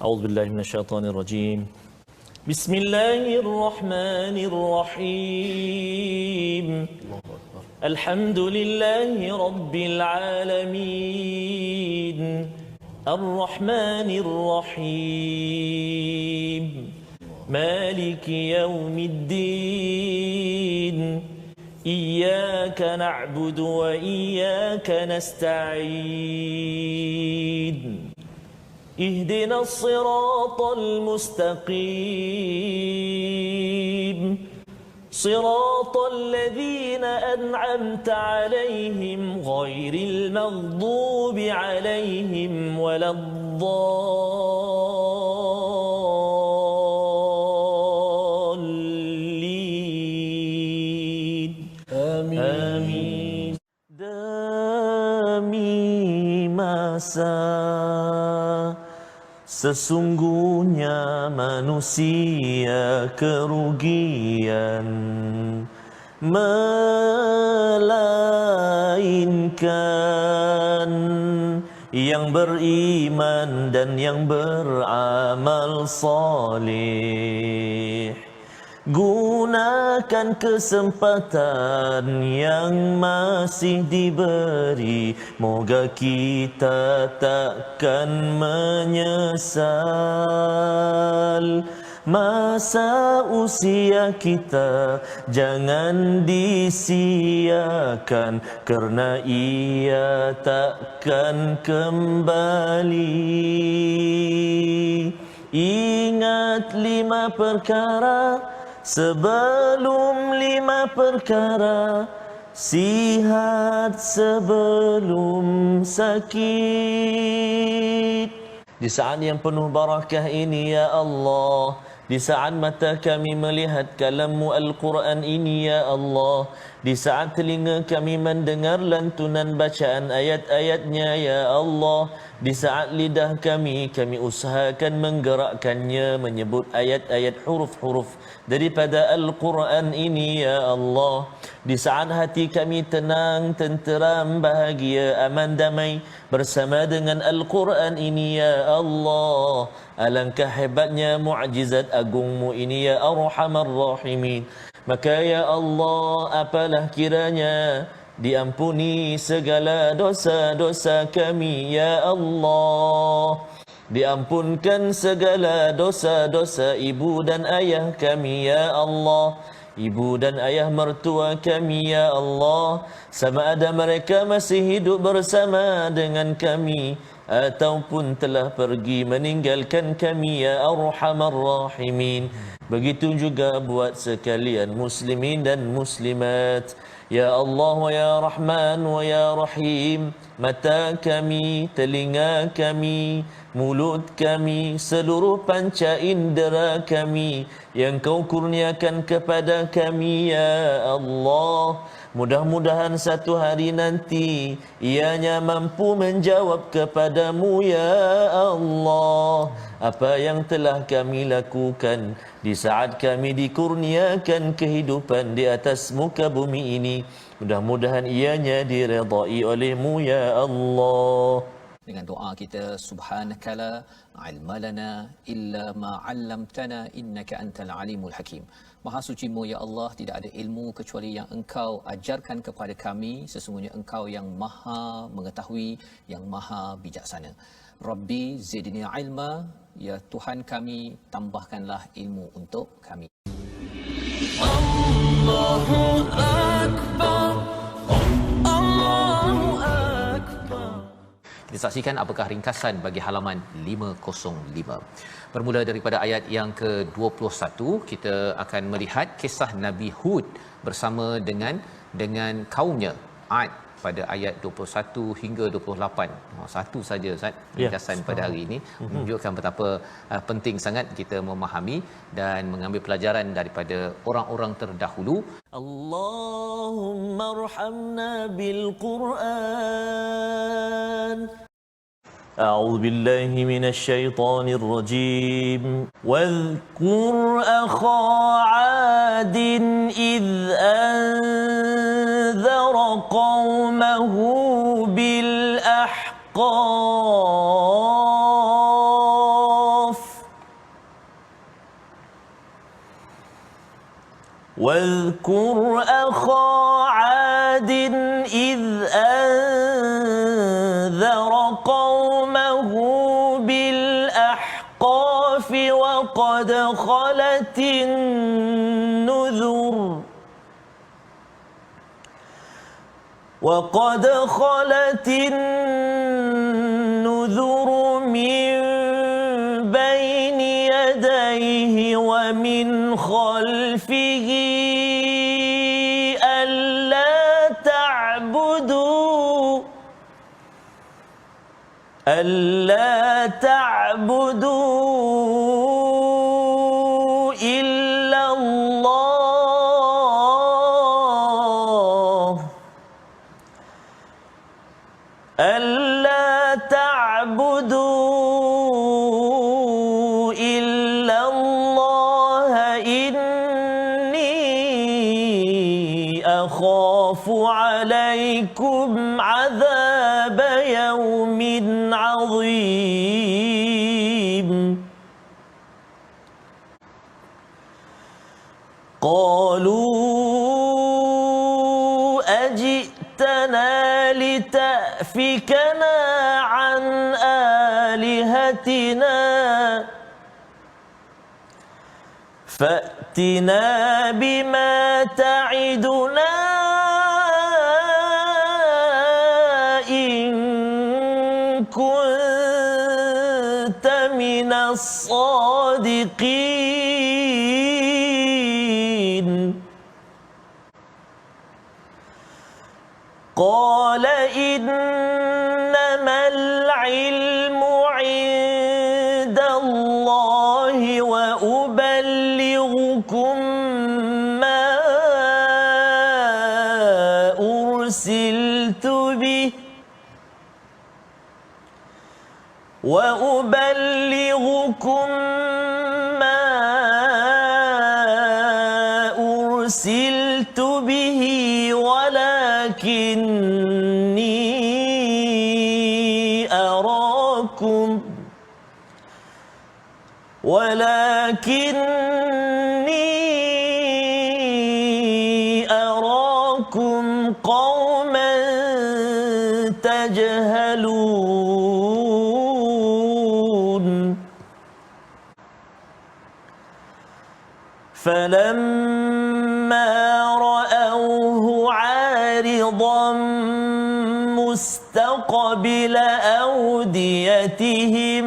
أعوذ بالله من الشيطان الرجيم. بسم الله الرحمن الرحيم. الحمد لله رب العالمين الرحمن الرحيم مالك يوم الدين إياك نعبد وإياك نستعين اهدنا الصراط المستقيم صراط الذين أنعمت عليهم غير المغضوب عليهم ولا الضالين آمين. Demi masa sesungguhnya manusia kerugian, melainkan yang beriman dan yang beramal saleh. Gunakan kesempatan yang masih diberi, moga kita takkan menyesal. Masa usia kita jangan disia-siakan, kerana ia takkan kembali. Ingat 5 perkara sebelum 5 perkara, sihat sebelum sakit. Di saat yang penuh barakah ini ya Allah, di saat mata kami melihat kalam-Mu Al-Quran ini ya Allah, di saat telinga kami mendengar lantunan bacaan ayat-ayatnya ya Allah, di saat lidah kami usahakan menggerakkannya menyebut ayat-ayat huruf-huruf daripada Al-Quran ini ya Allah, di saat hati kami tenang, tenteram, bahagia, aman, damai bersama dengan Al-Quran ini ya Allah. Alangkah hebatnya mukjizat agungmu ini ya Arhamar Rahimin. Maka ya Allah, apalah kiranya diampuni segala dosa-dosa kami ya Allah. Diampunkan segala dosa-dosa ibu dan ayah kami ya Allah. Ibu dan ayah mertua kami ya Allah, sama ada mereka masih hidup bersama dengan kami ataupun telah pergi meninggalkan kami ya Arhamar Rahimin. Begitu juga buat sekalian muslimin dan muslimat. Ya Allah wa ya Rahman wa ya Rahim, mata kami, telinga kami, mulut kami, seluruh panca indera kami yang Kau kurniakan kepada kami ya Allah, mudah-mudahan satu hari nanti ianya mampu menjawab kepadamu ya Allah apa yang telah kami lakukan di saat kami dikurniakan kehidupan di atas muka bumi ini. Mudah-mudahan ianya diredai oleh-Mu ya Allah. Dengan doa kita, subhanakala ilmalana illa ma 'allamtana innaka antal alimul hakim. Maha suci-Mu ya Allah, tidak ada ilmu kecuali yang Engkau ajarkan kepada kami. Sesungguhnya Engkau yang maha mengetahui, yang maha bijaksana. Rabbi zidni ilma, ya Tuhan kami, tambahkanlah ilmu untuk kami. Allahu Akbar, Allahu Akbar. Disaksikan apakah ringkasan bagi halaman 505. Bermula daripada ayat yang ke-21, kita akan melihat kisah Nabi Hud bersama dengan kaumnya Ad pada ayat 21 hingga 28. Satu saja Ustaz ringkasan pada hari ini menunjukkan betapa penting sangat kita memahami dan mengambil pelajaran daripada orang-orang terdahulu. Allahumma arhamna bil Quran. أعوذ بالله من الشيطان الرجيم. واذكر أخا عاد إذ أنذر قومه بالأحقاف واذكر أخا عاد إذ أنذر قومه بالأحقاف وقد خلت النذر من بين يديه ومن خلفه ألا تعبدوا إلا الله ألا تعبدوا إلا الله إني أخاف عليكم عذاب يوم عظيم قالوا أجئتنا لتأفكنا عن آلهتنا فأتنا بما تعدنا من الصادقين قال إنما العلم عند الله وأبلغكم ما أرسلت به ولكني أراكم قوما تجهلون فلما رأوه عارضا مستقبل أوديتهم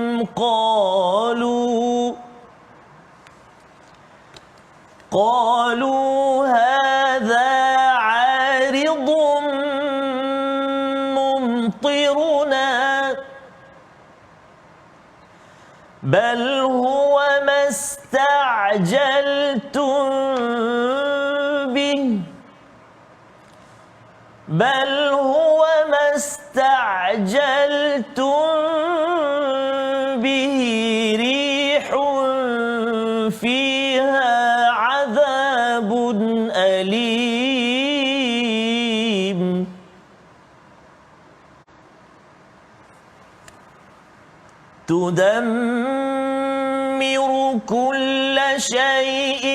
قالوا هذا عارض ممطرنا بل هو ما استعجلتم به ريح فيها عذاب أليم تدمر كل شيء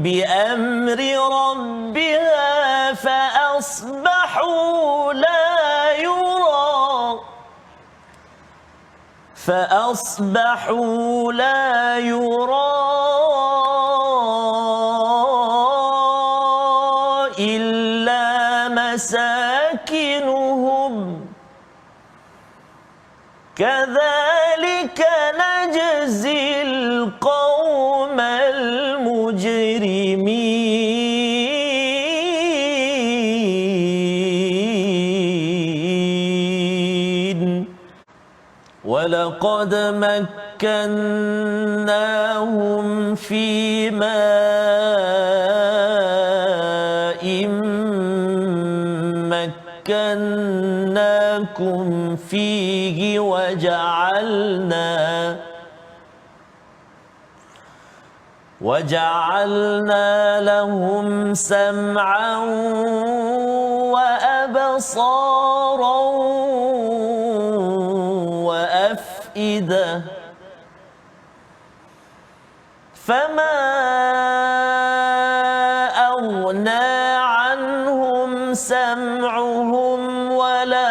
بأمر ربها فأصبحوا لا يرى إلا مساكنهم كذلك نجزي القوم المجرمين ولقد مكناهم في ماء مكناكم فيه وجعلنا لهم سمعا وأبصارا وأفئدة فما أغنى عنهم سمعهم ولا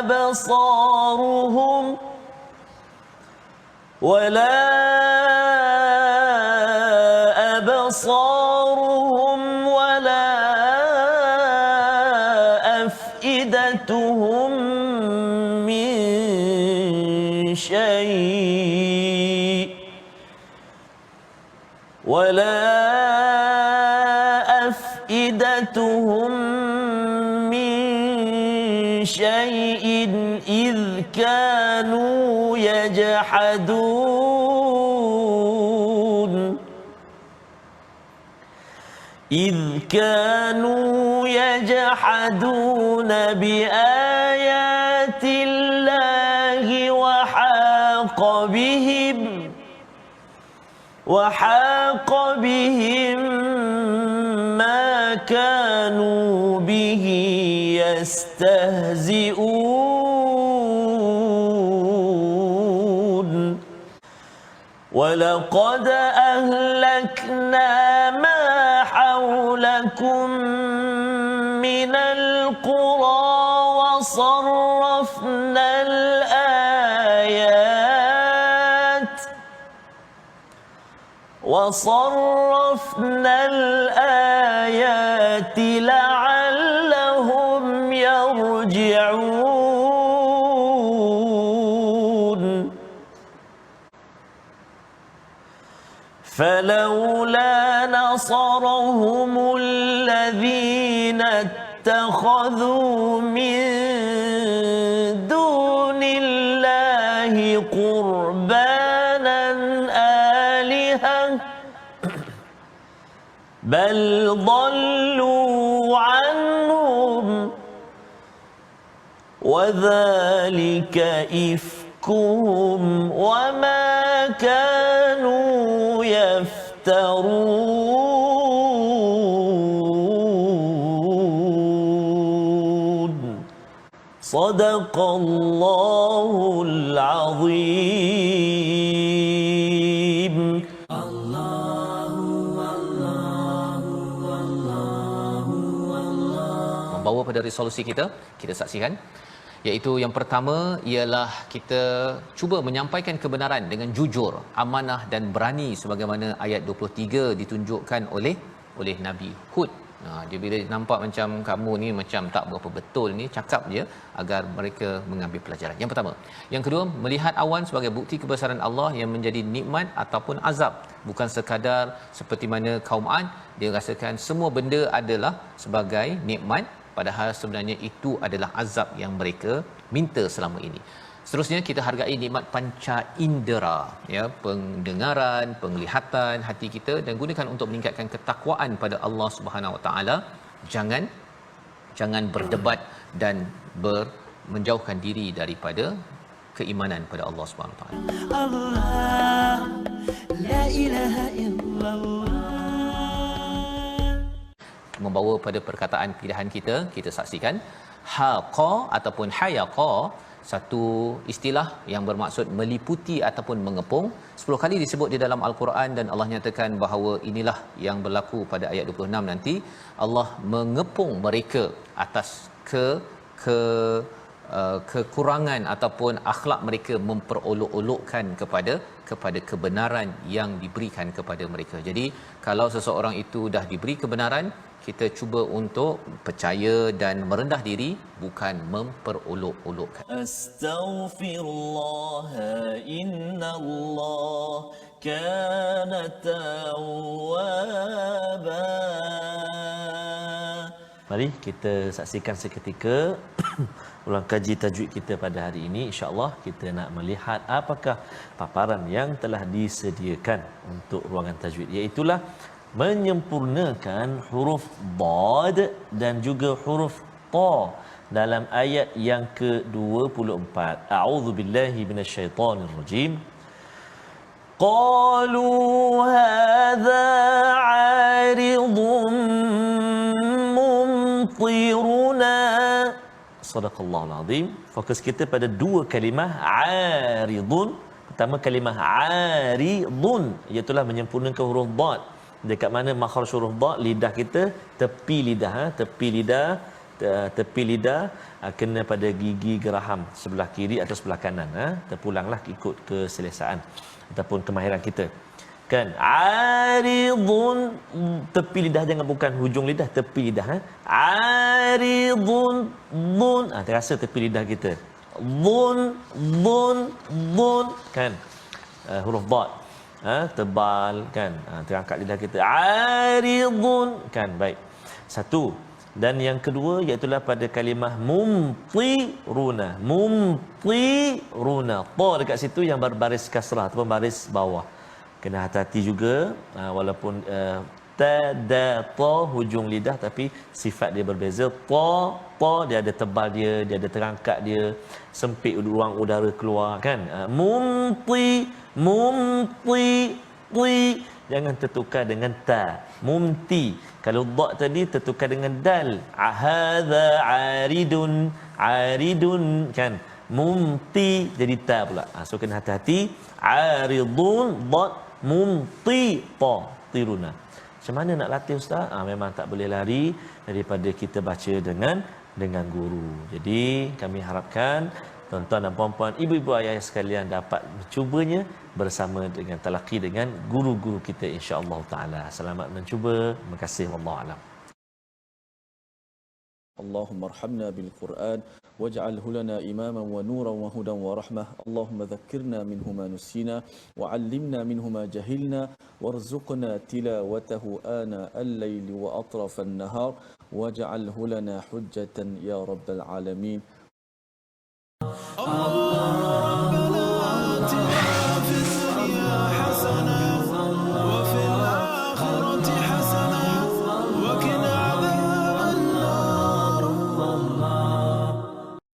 أبصارهم ولا أفئدتهم من شيء إذ كانوا يجحدون بآيات الله وحاق بهم ما كانوا به يستهزئون ولقد أهلكنا ما حولكم من القرى وصرفنا الآيات لعلهم يرجعون فلولا نصرهم الذين اتخذوا من دون الله قربانا آلهة بل ضلوا عنهم وذلك إفكهم وما كانوا يفترون صدق الله العظيم. Membawa pada resolusi kita saksikan, iaitu yang pertama ialah kita cuba menyampaikan kebenaran dengan jujur, amanah dan berani sebagaimana ayat 23 ditunjukkan oleh Nabi Hud. Dia bila nampak macam kamu ni macam tak berapa betul ni, cakap je agar mereka mengambil pelajaran. Yang pertama. Yang kedua, melihat awan sebagai bukti kebesaran Allah yang menjadi nikmat ataupun azab. Bukan sekadar seperti mana kaum Ad, dia rasakan semua benda adalah sebagai nikmat, padahal sebenarnya itu adalah azab yang mereka minta selama ini. Seterusnya, kita hargai nikmat panca indera, ya, pendengaran, penglihatan hati kita, dan gunakan untuk meningkatkan ketakwaan pada Allah Subhanahu Wa Taala. Jangan berdebat dan menjauhkan diri daripada keimanan pada Allah Subhanahu Wa Taala. Allah la ilaha illallah. Membawa pada perkataan pilihan kita saksikan haqa ataupun hayaqa, satu istilah yang bermaksud meliputi ataupun mengepung. 10 kali disebut di dalam Al-Quran dan Allah nyatakan bahawa inilah yang berlaku pada ayat 26 nanti. Allah mengepung mereka atas kekurangan ataupun akhlak mereka memperolok-olokkan kepada kebenaran yang diberikan kepada mereka. Jadi kalau seseorang itu dah diberi kebenaran, kita cuba untuk percaya dan merendah diri, bukan memperolok-olokkan. Astaghfirullah innallah kana tawwaba. Mari kita saksikan seketika ulang kaji tajwid kita pada hari ini. InsyaAllah kita nak melihat apakah paparan yang telah disediakan untuk ruangan tajwid, iaitulah menyempurnakan huruf Dad dan juga huruf Ta dalam ayat yang ke-24. A'udzubillahi minasyaitonirrajim. Qalu hadza 'aridun mumtiruna. Sadaqallahul azim. Fokus kita pada dua kalimah 'aridun. Pertama kalimah aridun, iaitu menyempurnakan huruf dad. Dekat mana makhraj huruf dad, lidah kita, tepi lidah, tepi lidah kena pada gigi geraham sebelah kiri atau sebelah kanan. Terpulanglah ikut keselesaan ataupun kemahiran kita. Kan, aridun, tepi lidah, jangan bukan hujung lidah, tepi lidah. Aridun, dun, terasa tepi lidah kita. Dun, kan, huruf dad, tebal, kan, terangkat lidah kita. Aridun, kan, baik. Satu. Dan yang kedua iaitu pada kalimah mumtiruna. Mumtiruna, ta dekat situ yang berbaris kasrah ataupun baris bawah. Kena hati-hati juga, walaupun ta, da, ta hujung lidah, tapi sifat dia berbeza. Ta dia ada tebal dia ada terangkat dia, sempit ruang udara keluar, kan. Mumti, jangan tertukar dengan ta. Mumti, kalau dha tadi tertukar dengan dal. Hadza aridun, kan. Mumti jadi ta pula. So kena hati-hati. Aridun, dha, mumti, ta, tiruna. Macam mana nak latih ustaz? Memang tak boleh lari daripada kita baca dengan guru. Jadi kami harapkan tuan-tuan dan puan-puan, ibu-ibu ayah sekalian dapat mencubanya bersama dengan talaqi dengan guru-guru kita insya-Allah taala. Selamat mencuba. Terima kasih, wallahu alam. اللهم ارحمنا بالقرآن واجعله لنا إماما ونورا وهدى ورحمة. اللهم ذكرنا منه ما نسينا وعلمنا منه ما جهلنا وارزقنا تلاوته آناء الليل وأطراف النهار واجعله لنا حجة يا رب العالمين.